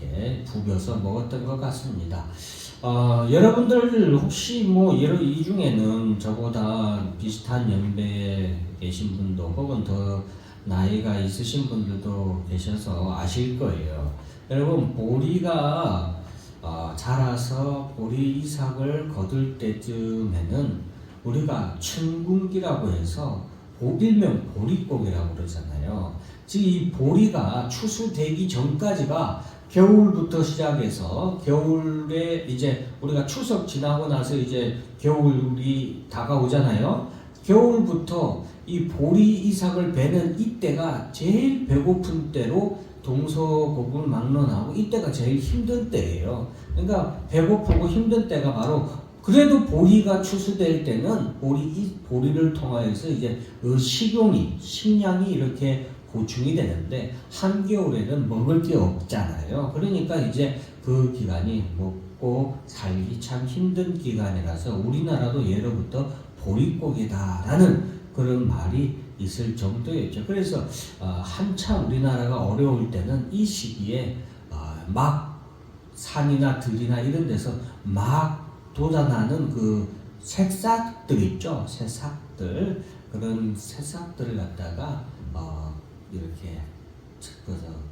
이렇게 부벼서 먹었던 것 같습니다. 여러분들 혹시 뭐 이 중에는 저보다 비슷한 연배에 계신 분도 혹은 더 나이가 있으신 분들도 계셔서 아실 거예요. 여러분, 보리가 자라서 보리 이삭을 거둘 때쯤에는 우리가 춘궁기라고 해서 일명 보릿고개라고 그러잖아요. 즉 이 보리가 추수되기 전까지가 겨울부터 시작해서 겨울에 이제 우리가 추석 지나고 나서 이제 겨울이 다가오잖아요. 겨울부터 이 보리 이삭을 베는 이때가 제일 배고픈 때로 동서고금을 막론하고 이때가 제일 힘든 때예요. 그러니까 배고프고 힘든 때가 바로 그래도 보리가 추수될 때는 보리를 통하여서 이제 식량이 이렇게 보충이 되는데 한겨울에는 먹을 게 없잖아요. 그러니까 이제 그 기간이 먹고 살기 참 힘든 기간이라서 우리나라도 예로부터 보릿고개다라는 그런 말이 있을 정도였죠. 그래서 한참 우리나라가 어려울 때는 이 시기에 막 산이나 들이나 이런 데서 막 돋아나는 그 새싹들 있죠. 새싹들, 그런 새싹들을 갖다가 이렇게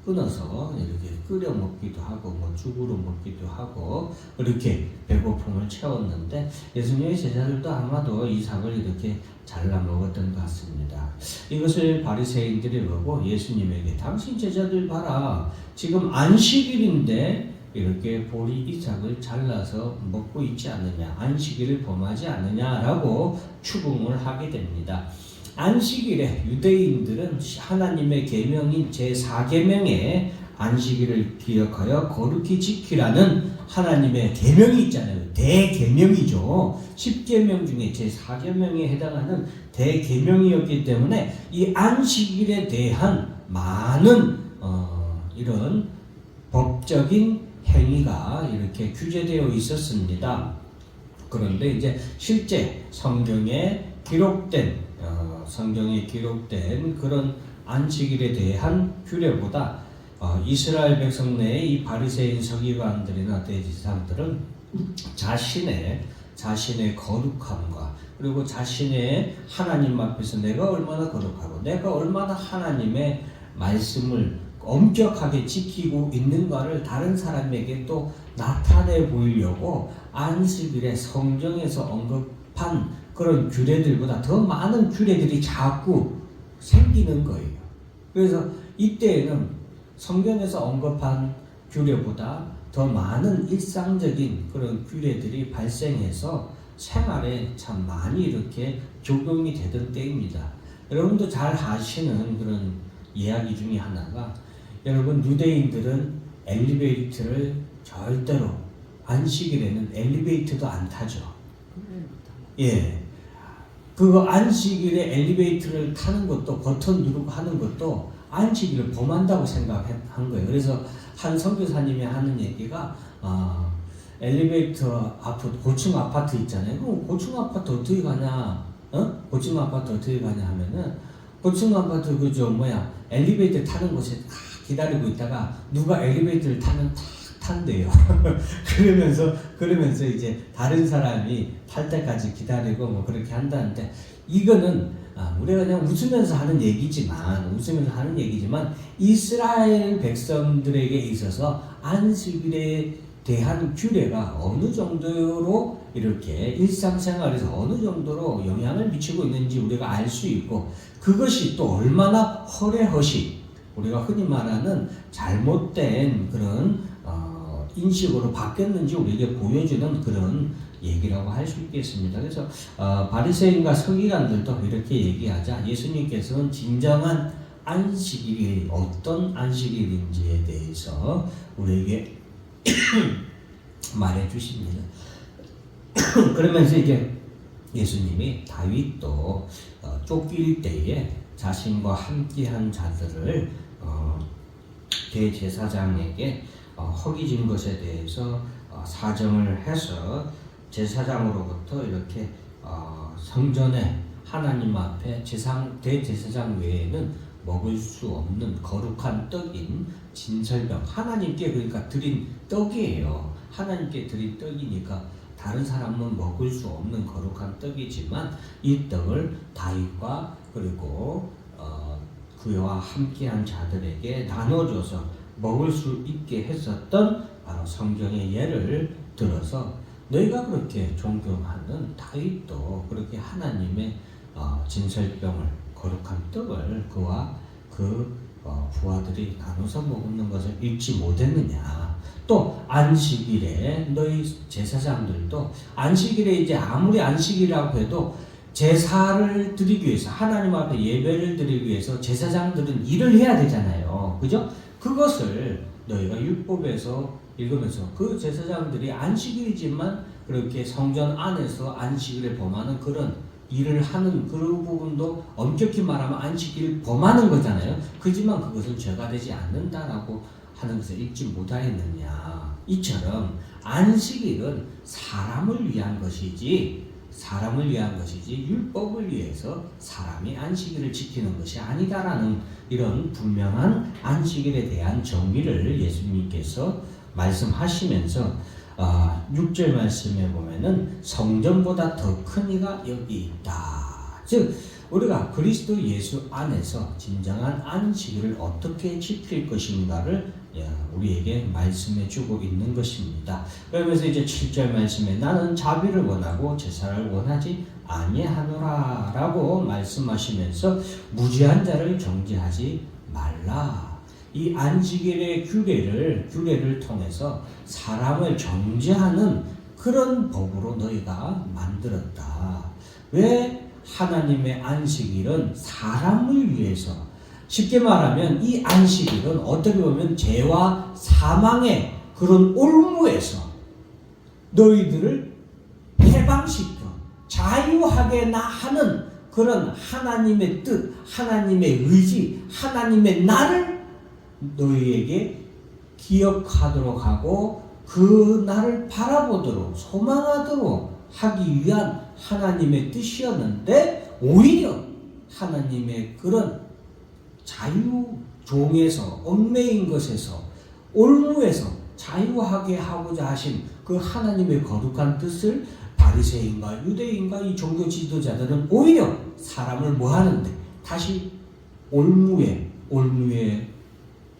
끊어서 이렇게 끓여 먹기도 하고 뭐 죽으로 먹기도 하고 이렇게 배고픔을 채웠는데 예수님의 제자들도 아마도 이 삭을 이렇게 잘라 먹었던 것 같습니다. 이것을 바리새인들이 보고 예수님에게 당신 제자들 봐라, 지금 안식일인데 이렇게 보리 이삭을 잘라서 먹고 있지 않느냐, 안식일을 범하지 않느냐라고 추궁을 하게 됩니다. 안식일에 유대인들은 하나님의 계명인 제4계명에 안식일을 기억하여 거룩히 지키라는 하나님의 계명이 있잖아요. 대계명이죠. 10계명 중에 제4계명에 해당하는 대계명이었기 때문에 이 안식일에 대한 많은 이런 법적인 행위가 이렇게 규제되어 있었습니다. 그런데 이제 실제 성경에 기록된 그런 안식일에 대한 규례보다 이스라엘 백성 내의 이 바리새인 서기관들이나 대제사장들은 자신의 거룩함과 그리고 자신의 하나님 앞에서 내가 얼마나 거룩하고 내가 얼마나 하나님의 말씀을 엄격하게 지키고 있는가를 다른 사람에게 또 나타내 보이려고 안식일에 성경에서 언급한 그런 규례들보다 더 많은 규례들이 자꾸 생기는 거예요. 그래서 이때에는 성경에서 언급한 규례보다 더 많은 일상적인 그런 규례들이 발생해서 생활에 참 많이 이렇게 적용이 되던 때입니다. 여러분도 잘 아시는 그런 이야기 중에 하나가, 여러분 유대인들은 엘리베이터를 절대로 안식일에는 엘리베이터도 안 타죠. 예. 그거 안식일에 엘리베이터를 타는 것도 버튼 누르고 하는 것도 안식일을 범한다고 생각한 거예요. 그래서 한 선교사님이 하는 얘기가 엘리베이터 앞에 고층 아파트 있잖아요. 그럼 고층 아파트 어떻게 가냐? 고층 아파트 어떻게 가냐 하면은 고층 아파트 엘리베이터 타는 곳에 기다리고 있다가 누가 엘리베이터를 타면 탄대요. 그러면서 이제 다른 사람이 탈 때까지 기다리고 뭐 그렇게 한다는데, 이거는 우리가 그냥 웃으면서 하는 얘기지만 이스라엘 백성들에게 있어서 안식일에 대한 규례가 어느 정도로 이렇게 일상생활에서 어느 정도로 영향을 미치고 있는지 우리가 알 수 있고, 그것이 또 얼마나 허례허식, 우리가 흔히 말하는 잘못된 그런 인식으로 바뀌었는지 우리에게 보여주는 그런 얘기라고 할 수 있겠습니다. 그래서 바리새인과 서기관들도 이렇게 얘기하자 예수님께서는 진정한 안식일이 어떤 안식일인지에 대해서 우리에게 말해 주십니다. 그러면서 이제 예수님이 다윗도 쫓길 때에 자신과 함께한 자들을 대제사장에게 허기진 것에 대해서 사정을 해서 제사장으로부터 이렇게 성전에 하나님 앞에 대제사장 외에는 먹을 수 없는 거룩한 떡인 진설병, 하나님께 그러니까 드린 떡이에요. 하나님께 드린 떡이니까 다른 사람은 먹을 수 없는 거룩한 떡이지만 이 떡을 다윗과 그리고 그와 함께한 자들에게 나눠줘서 먹을 수 있게 했었던 바로 성경의 예를 들어서 너희가 그렇게 존경하는 다윗도 그렇게 하나님의 진설병을 거룩한 떡을 그와 그 부하들이 나눠서 먹는 것을 잊지 못했느냐. 또 안식일에 너희 제사장들도 안식일에 이제 아무리 안식이라고 해도 제사를 드리기 위해서 하나님 앞에 예배를 드리기 위해서 제사장들은 일을 해야 되잖아요. 그죠? 그것을 너희가 율법에서 읽으면서 그 제사장들이 안식일이지만 그렇게 성전 안에서 안식일에 범하는 그런 일을 하는 그 부분도 엄격히 말하면 안식일을 범하는 거잖아요. 그지만 그것은 죄가 되지 않는다라고 하는 것을 잊지 못하였느냐. 이처럼 안식일은 사람을 위한 것이지 율법을 위해서 사람이 안식일을 지키는 것이 아니다라는 이런 분명한 안식일에 대한 정의를 예수님께서 말씀하시면서 6절 말씀에 보면은 성전보다 더 큰 이가 여기 있다. 즉 우리가 그리스도 예수 안에서 진정한 안식일을 어떻게 지킬 것인가를 우리에게 말씀해 주고 있는 것입니다. 그러면서 이제 7절 말씀에 나는 자비를 원하고 제사를 원하지 아니하노라 라고 말씀하시면서 무죄한 자를 정죄하지 말라. 이 안식일의 규례를 통해서 사람을 정죄하는 그런 법으로 너희가 만들었다. 왜 하나님의 안식일은 사람을 위해서, 쉽게 말하면 이 안식일은 어떻게 보면 죄와 사망의 그런 올무에서 너희들을 해방시켜 자유하게 하는 그런 하나님의 뜻, 하나님의 의지, 하나님의 나를 너희에게 기억하도록 하고 그 나를 바라보도록 소망하도록 하기 위한 하나님의 뜻이었는데 오히려 하나님의 그런 자유종에서 얽매인 것에서 올무에서 자유하게 하고자 하신 그 하나님의 거룩한 뜻을 바리새인과 유대인과 이 종교 지도자들은 오히려 사람을 뭐 하는데 다시 올무에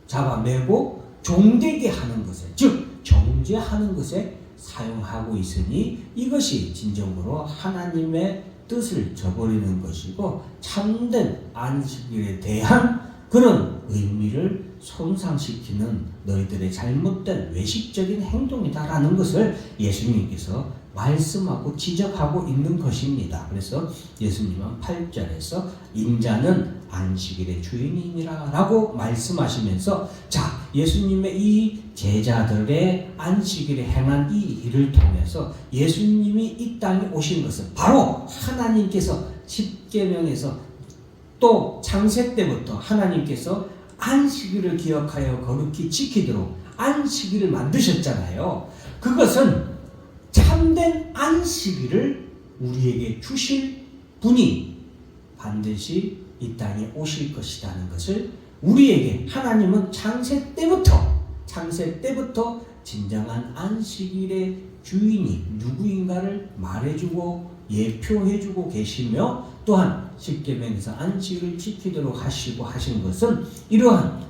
잡아내고 종되게 하는 것에, 즉 정죄하는 것에 사용하고 있으니 이것이 진정으로 하나님의 뜻을 저버리는 것이고 참된 안식일에 대한 그런 의미를 손상시키는 너희들의 잘못된 외식적인 행동이다라는 것을 예수님께서 말씀하고 지적하고 있는 것입니다. 그래서 예수님은 8절에서 인자는 안식일의 주인이니라 라고 말씀하시면서 자, 예수님의 이 제자들의 안식일에 행한 이 일을 통해서 예수님이 이 땅에 오신 것은 바로 하나님께서 십계명에서 또 창세 때부터 하나님께서 안식일을 기억하여 거룩히 지키도록 안식일을 만드셨잖아요. 그것은 참된 안식일을 우리에게 주실 분이 반드시 이 땅에 오실 것이라는 것을 우리에게 하나님은 창세 때부터 진정한 안식일의 주인이 누구인가를 말해주고 예표해주고 계시며 또한 십계명에서 안식일을 지키도록 하시고 하신 것은 이러한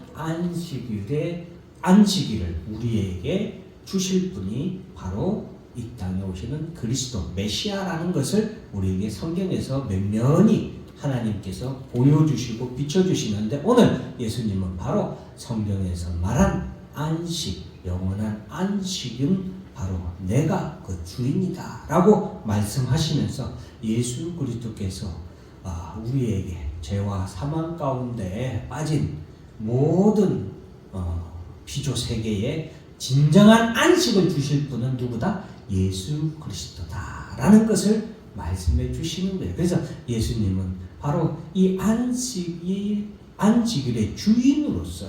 안식일을 우리에게 주실 분이 바로 이 땅에 오시는 그리스도 메시아라는 것을 우리에게 성경에서 면면히 하나님께서 보여주시고 비춰주시는데 오늘 예수님은 바로 성경에서 말한 안식, 영원한 안식은 바로 내가 그 주인이다 라고 말씀하시면서 예수 그리스도께서 우리에게 죄와 사망 가운데 빠진 모든 피조 세계에 진정한 안식을 주실 분은 누구다? 예수 그리스도다 라는 것을 말씀해 주시는 거예요. 그래서 예수님은 바로 이 안식일의 주인으로서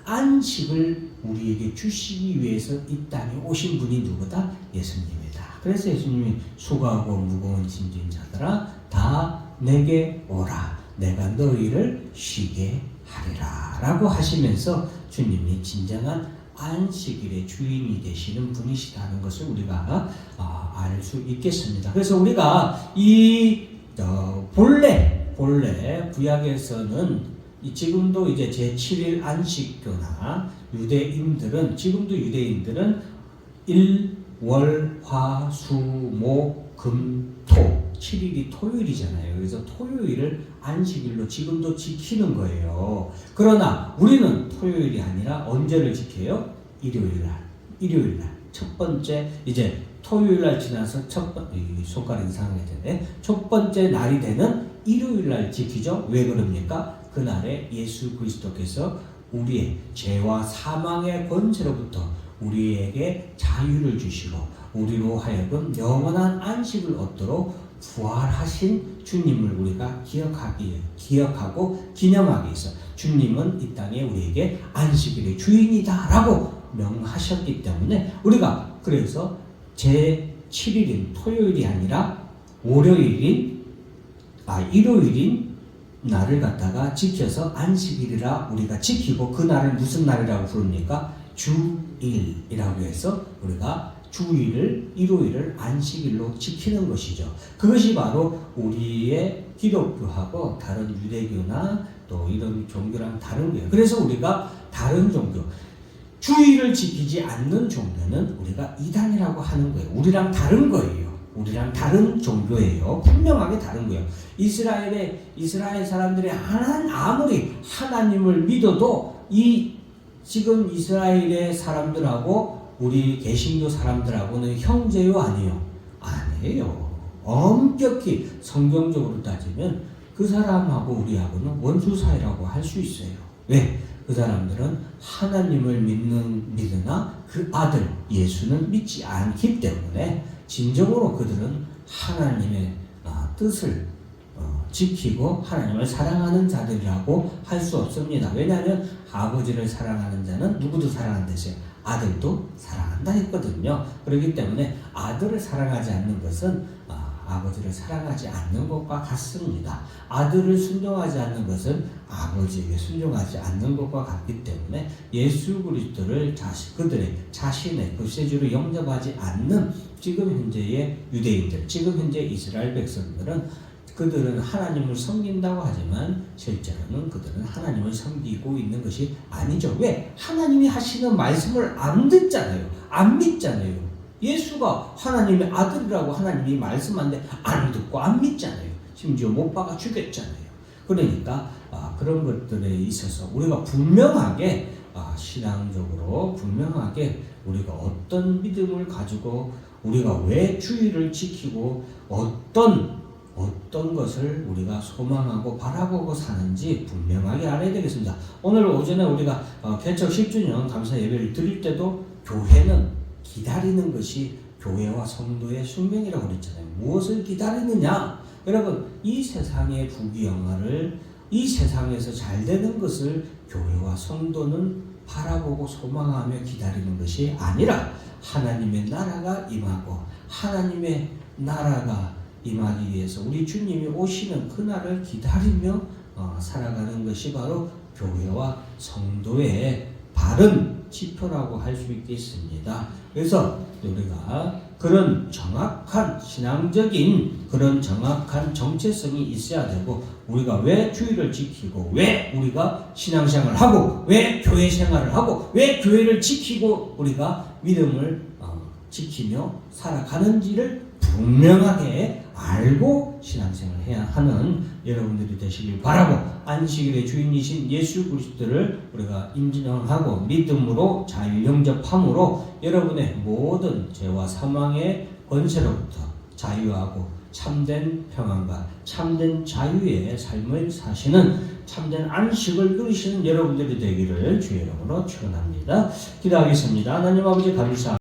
안식을 우리에게 주시기 위해서 이 땅에 오신 분이 누구다? 예수님이다. 그래서 예수님이 수고하고 무거운 짐진 자들아 다 내게 오라 내가 너희를 쉬게 하리라 라고 하시면서 주님이 진정한 안식일의 주인이 되시는 분이시다는 것을 우리가 알 수 있겠습니다. 그래서 우리가 이 본래 구약에서는 지금도 이제 제7일 안식교나 지금도 유대인들은 일, 월, 화, 수, 목, 금, 토 7일이 토요일이잖아요. 그래서 토요일을 안식일로 지금도 지키는 거예요. 그러나 우리는 토요일이 아니라 언제를 지켜요? 일요일 날. 첫 번째 이제 토요일 날 지나서 손가락 이상하게 되네. 첫 번째 날이 되는 일요일 날 지키죠. 왜 그럽니까? 그날에 예수 그리스도께서 우리의 죄와 사망의 권세로부터 우리에게 자유를 주시고 우리로 하여금 영원한 안식을 얻도록 부활하신 주님을 우리가 기억하고 기념하기 위해서 주님은 이 땅에 우리에게 안식일의 주인이다 라고 명하셨기 때문에 우리가 그래서 제7일인 토요일이 아니라 일요일인 날을 갖다가 지켜서 안식일이라 우리가 지키고 그 날을 무슨 날이라고 부릅니까? 주일이라고 해서 우리가 주일을 일요일을 안식일로 지키는 것이죠. 그것이 바로 우리의 기독교하고 다른 유대교나 또 이런 종교랑 다른 거예요. 그래서 우리가 다른 종교 주일을 지키지 않는 종교는 우리가 이단이라고 하는 거예요. 우리랑 다른 거예요. 우리랑 다른 종교예요. 분명하게 다른 거예요. 이스라엘 사람들이 아무리 하나님을 믿어도 지금 이스라엘의 사람들하고 우리 개신교 사람들하고는 형제요 아니에요? 아니에요. 엄격히 성경적으로 따지면 그 사람하고 우리하고는 원수 사이라고 할 수 있어요. 왜? 그 사람들은 하나님을 믿으나 그 아들 예수는 믿지 않기 때문에 진정으로 그들은 하나님의 뜻을 지키고 하나님을 사랑하는 자들이라고 할 수 없습니다. 왜냐하면 아버지를 사랑하는 자는 누구도 사랑한다고요? 아들도 사랑한다 했거든요. 그렇기 때문에 아들을 사랑하지 않는 것은 아버지를 사랑하지 않는 것과 같습니다. 아들을 순종하지 않는 것은 아버지에게 순종하지 않는 것과 같기 때문에 예수 그리스도를 그들의 자신의 구세주로 영접하지 않는 지금 현재의 유대인들, 지금 현재 이스라엘 백성들은 그들은 하나님을 섬긴다고 하지만 실제로는 그들은 하나님을 섬기고 있는 것이 아니죠. 왜? 하나님이 하시는 말씀을 안 듣잖아요. 안 믿잖아요. 예수가 하나님의 아들이라고 하나님이 말씀하는데 안 듣고 안 믿잖아요. 심지어 못 박아 죽였잖아요. 그러니까 그런 것들에 있어서 우리가 분명하게 신앙적으로 분명하게 우리가 어떤 믿음을 가지고 우리가 왜 주의를 지키고 어떤 것을 우리가 소망하고 바라보고 사는지 분명하게 알아야 되겠습니다. 오늘 오전에 우리가 개척 10주년 감사 예배를 드릴 때도 교회는 기다리는 것이 교회와 성도의 숙명이라고 그랬잖아요. 무엇을 기다리느냐? 여러분, 이 세상의 부귀영화를 이 세상에서 잘 되는 것을 교회와 성도는 바라보고 소망하며 기다리는 것이 아니라 하나님의 나라가 임하고 하나님의 나라가 임하기 위해서 우리 주님이 오시는 그날을 기다리며 살아가는 것이 바로 교회와 성도의 바른 지표라고 할 수 있겠습니다. 그래서 우리가 그런 정확한 신앙적인 그런 정확한 정체성이 있어야 되고 우리가 왜 주의를 지키고 왜 우리가 신앙생활을 하고 왜 교회 생활을 하고 왜 교회를 지키고 우리가 믿음을 지키며 살아가는지를 분명하게 알고 신앙생활을 해야 하는 여러분들이 되시길 바라고 안식일의 주인이신 예수 그리스도를 우리가 인정하고 믿음으로 자유 영접함으로 여러분의 모든 죄와 사망의 권세로부터 자유하고 참된 평안과 참된 자유의 삶을 사시는 참된 안식을 누리시는 여러분들이 되기를 주의 이름으로 축원합니다. 기도하겠습니다. 하나님 아버지 감사합니다.